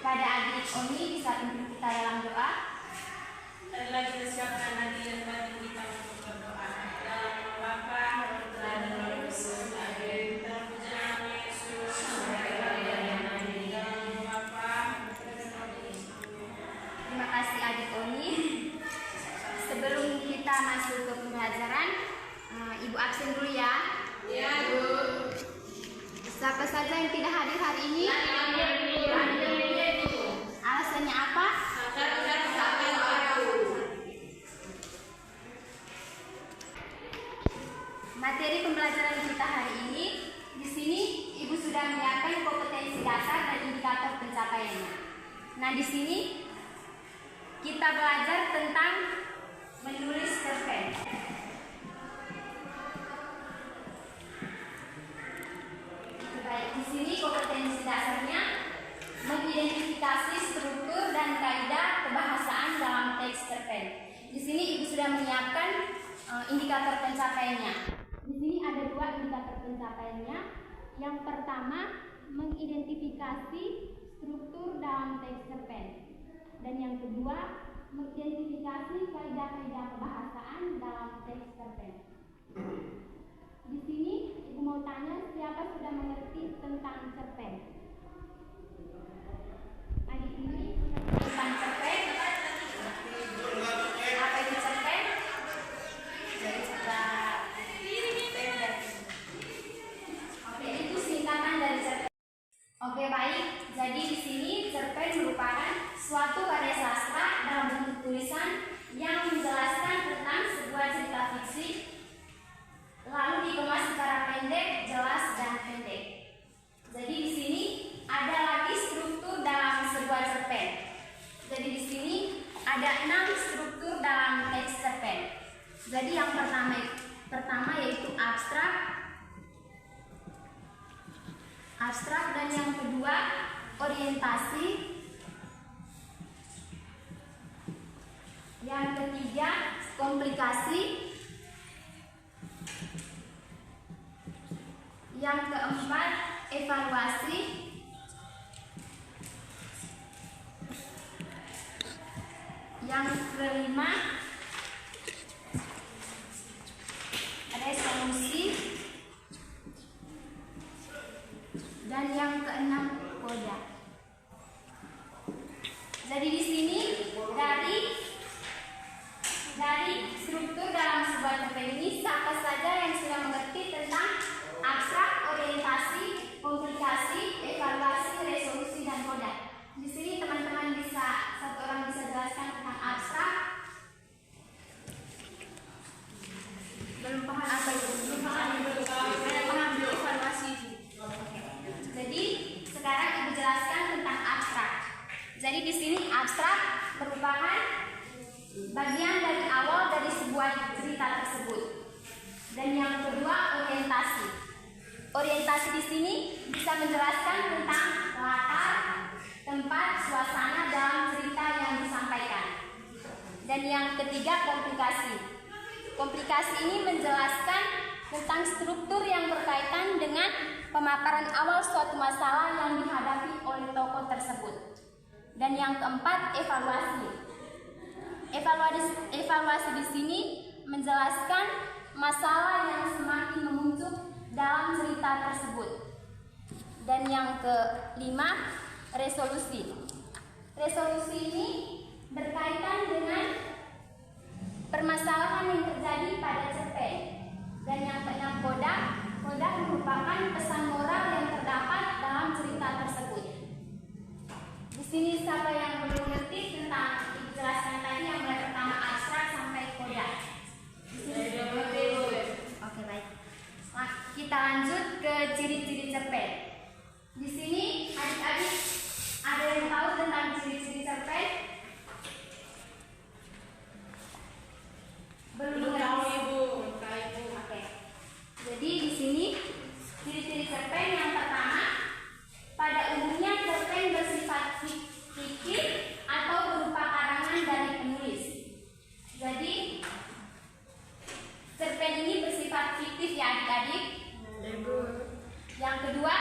Kepada adik Oni bisa pimpin kita dalam doa. Marilah kita siapkan hati dan batin kita untuk berdoa. Dalam nama Bapa dan Roh Kudus. Amin. Terpujilah Yesus sampai kemuliaan. Dalam nama Bapa dan Roh Kudus. Terima kasih adik Oni. Sebelum kita masuk ke pembelajaran, Ibu absen dulu ya. Ya, Bu. Siapa saja yang tidak hadir hari ini? Alasannya apa? Materi pembelajaran kita hari ini, di sini Ibu sudah menyiapkan kompetensi dasar dan indikator pencapaiannya. Nah, di sini kita belajar tentang menulis cerpen. Baik, di sini kompetensi dasarnya mengidentifikasi struktur dan kaidah kebahasaan dalam teks cerpen. Di sini Ibu sudah menyiapkan indikator pencapaiannya. Di sini ada 2 indikator pencapaiannya. Yang pertama, mengidentifikasi struktur dalam teks cerpen. Dan yang kedua, mengidentifikasi kaidah-kaidah kebahasaan dalam teks cerpen. Di sini Ibu mau tanya, siapa sudah mengerti tentang cerpen? Adik ini tentang cerpen. Apa itu cerpen? Jadi Oke, itu singkatan dari cerpen. Oke, baik. Jadi di sini cerpen merupakan suatu karya sastra dalam bentuk tulisan yang menjelaskan tentang sebuah cerita fiksi, lalu dikemas secara pendek, jelas, dan pendek. Jadi di sini ada lagi struktur dalam sebuah cerpen. Jadi di sini ada 6 struktur dalam teks cerpen. Jadi yang pertama yaitu abstrak, dan yang kedua orientasi, yang ketiga komplikasi, yang keempat evaluasi, yang kelima resolusi, dan yang keenam koda. Jadi di sini dari struktur dalam sebuah cerpen ini, siapa saja yang sudah mengerti tentang abstrak, orientasi, komplikasi, evaluasi, resolusi, dan koda. Di sini teman-teman satu orang bisa jelaskan tentang abstrak. Belum paham apa itu? Belum paham evaluasi. Jadi sekarang Ibu jelaskan tentang abstrak. Jadi di sini abstrak merupakan bagian dari awal dari sebuah cerita tersebut. Dan yang kedua orientasi. Orientasi di sini bisa menjelaskan tentang latar, tempat, suasana dalam cerita yang disampaikan. Dan yang ketiga komplikasi. Komplikasi ini menjelaskan tentang struktur yang berkaitan dengan pemaparan awal suatu masalah yang dihadapi oleh tokoh tersebut. Dan yang keempat evaluasi. Evaluasi di sini menjelaskan masalah yang semakin memuncak dalam cerita tersebut. Dan yang kelima resolusi. Resolusi ini berkaitan dengan permasalahan yang terjadi pada cerpen. Dan yang keenam koda merupakan pesan moral yang terdapat dalam cerita tersebut. Di sini siapa yang belum mengerti tentang dijelaskan tadi yang pertama abstrak sampai koda? Oke, baik. Nah, kita lanjut ke ciri-ciri cerpen. Di sini adik-adik ada yang tahu tentang ciri-ciri cerpen? Belum tahu, Ibu. Oke. Jadi di sini ciri-ciri cerpen yang pertama, pada umumnya cerpen bersifat fiktif atau berupa karangan dari penulis. Jadi cerpen ini bersifat fiktif ya adik-adik. Yang kedua,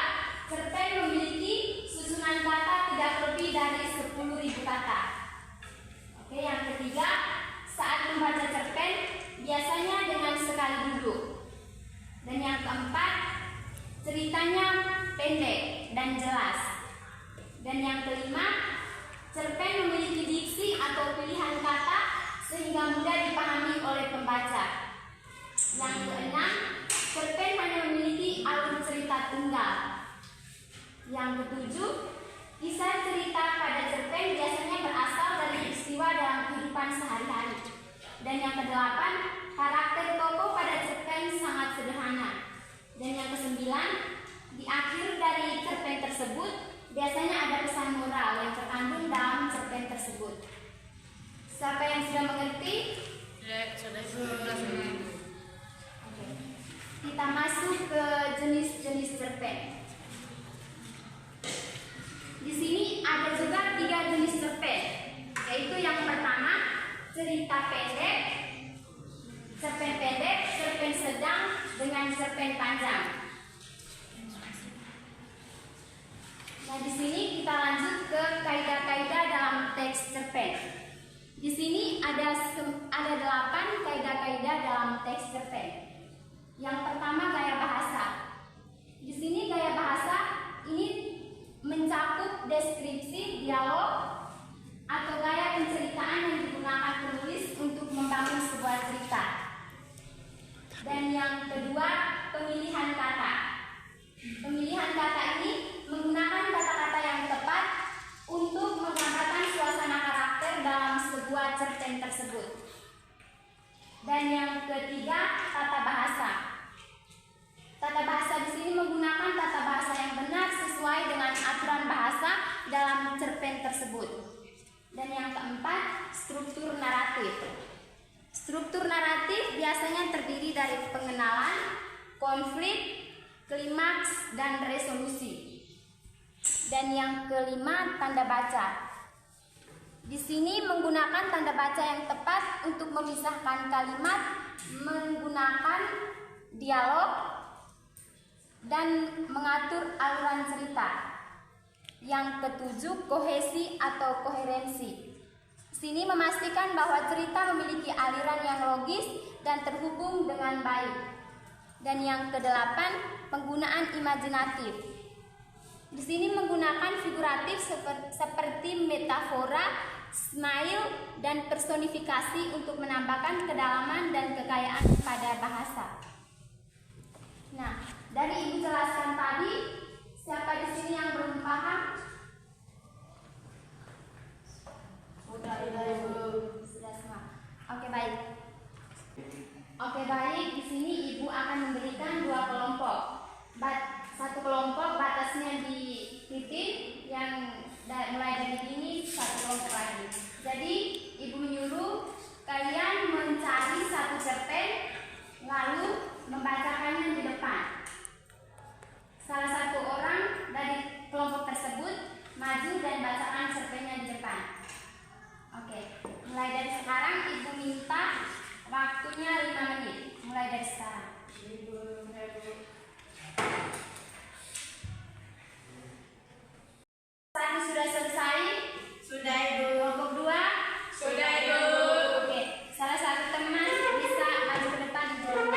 cerpen memiliki susunan kata tidak lebih 1000 kata. Oke, yang ketiga, saat membaca cerpen biasanya dengan sekali duduk. Dan yang keempat, ceritanya pendek dan jelas. Dan yang kelima, cerpen memiliki diksi atau pilihan kata sehingga mudah dipahami oleh pembaca. Yang keenam, cerpen hanya memiliki alur cerita tunggal. Yang ketujuh, kisah cerita pada cerpen biasanya berasal dari peristiwa dalam kehidupan sehari-hari. Dan yang kedelapan, karakter tokoh pada cerpen sangat sederhana. Dan yang kesembilan, di akhir dari cerpen tersebut biasanya ada pesan moral yang terkandung dalam cerpen tersebut. Siapa yang sudah mengerti? Oke. Kita masuk ke jenis-jenis cerpen. Di sini ada juga 3 jenis cerpen, yaitu yang pertama cerita pendek, cerpen pendek, cerpen sedang, dengan cerpen panjang. Nah, di sini kita lanjut ke kaidah-kaidah dalam teks cerpen. Di sini ada 8 kaidah-kaidah dalam teks cerpen. Yang pertama, gaya bahasa. Di sini gaya bahasa ini mencakup deskripsi, dialog, atau gaya penceritaan yang digunakan penulis untuk membangun sebuah cerita. Dan yang kedua, pemilihan kata. Pemilihan kata ini menggunakan kata-kata yang tepat untuk menggambarkan suasana karakter dalam sebuah cerpen tersebut. Dan yang ketiga, tata bahasa. Tata bahasa di sini menggunakan tata bahasa yang benar sesuai dengan aturan bahasa dalam cerpen tersebut. Dan yang keempat, struktur naratif. Struktur naratif biasanya terdiri dari pengenalan, konflik, klimaks, dan resolusi. Dan yang kelima, tanda baca. Di sini menggunakan tanda baca yang tepat untuk memisahkan kalimat, menggunakan dialog, dan mengatur aluran cerita. Yang ketujuh, kohesi atau koherensi. Sini memastikan bahwa cerita memiliki aliran yang logis dan terhubung dengan baik. Dan yang kedelapan, penggunaan imajinatif. Di sini menggunakan figuratif seperti metafora, smile, dan personifikasi untuk menambahkan kedalaman dan kekayaan pada bahasa. Nah, dari Ibu jelaskan tadi, siapa di sini yang belum paham? Sudah semua. Oke, baik. Oke, baik. Di sini Ibu akan memberikan 2 kelompok. Satu kelompok batasnya di titik yang mulai dari ini, satu kelompok lagi. Jadi Ibu menyuruh kalian mencari satu cerpen lalu membacakannya di depan. Salah satu orang dari kelompok tersebut maju dan bacakan cerpennya di depan. Oke, mulai dari sekarang Ibu minta waktunya 5 menit. Mulai dari sekarang. Satu sudah selesai? Sudah, Ibu. Kelompok 2? Sudah, Ibu. Oke, salah satu teman bisa maju ke depan di jalan.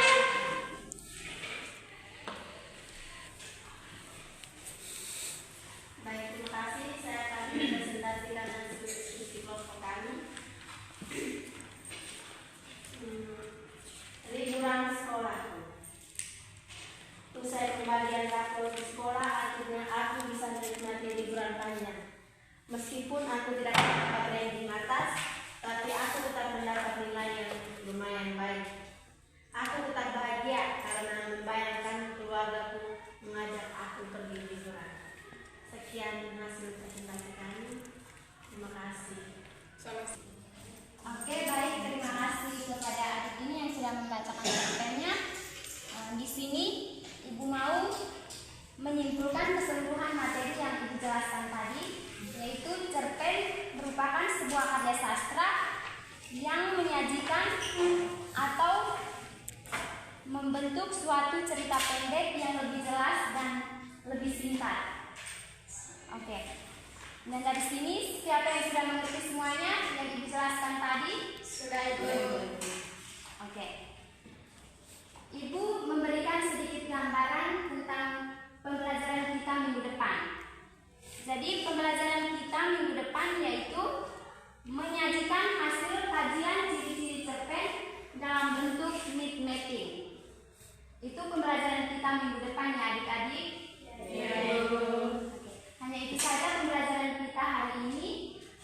Baik, terima kasih. Saya akan presentasikan diskusi kelompok kami. Liburan sekolah. Usai pembagian rapor di sekolah, akhirnya aku bisa menikmati liburan panjang. Meskipun aku tidak dapat ranking atas, tapi aku tetap mendapat nilai yang lumayan baik. Aku tetap bahagia karena membayangkan keluargaku mengajak aku pergi liburan. Sekian hasil presentasi kami. Terima kasih. Oke, baik. Terima kasih kepada adik ini yang sudah membacakan cerpennya. Di sini Ibu mau menyimpulkan keseluruhan materi yang Ibu jelaskan tadi, yaitu cerpen merupakan sebuah karya sastra yang menyajikan atau membentuk suatu cerita pendek yang lebih jelas dan lebih singkat. Oke. Dan dari sini siapa yang sudah mengerti semuanya yang Ibu jelaskan tadi? Sudah Ibu. Oke. Ibu memberikan sedikit gambaran tentang pembelajaran kita minggu depan. Jadi pembelajaran kita minggu depan yaitu menyajikan hasil kajian ciri-ciri cerpen dalam bentuk need mapping. Itu pembelajaran kita minggu depan ya adik-adik. Ya, Ibu. Hanya itu saja pembelajaran kita hari ini.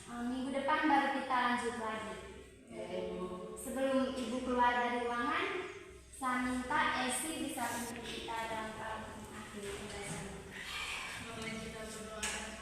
Minggu depan baru kita lanjut lagi. Ya, Ibu. Sebelum Ibu keluar dari ruangan, saya minta Esi bisa pimpin kita dalam akhir pembelajaran. Mari kita berdoa.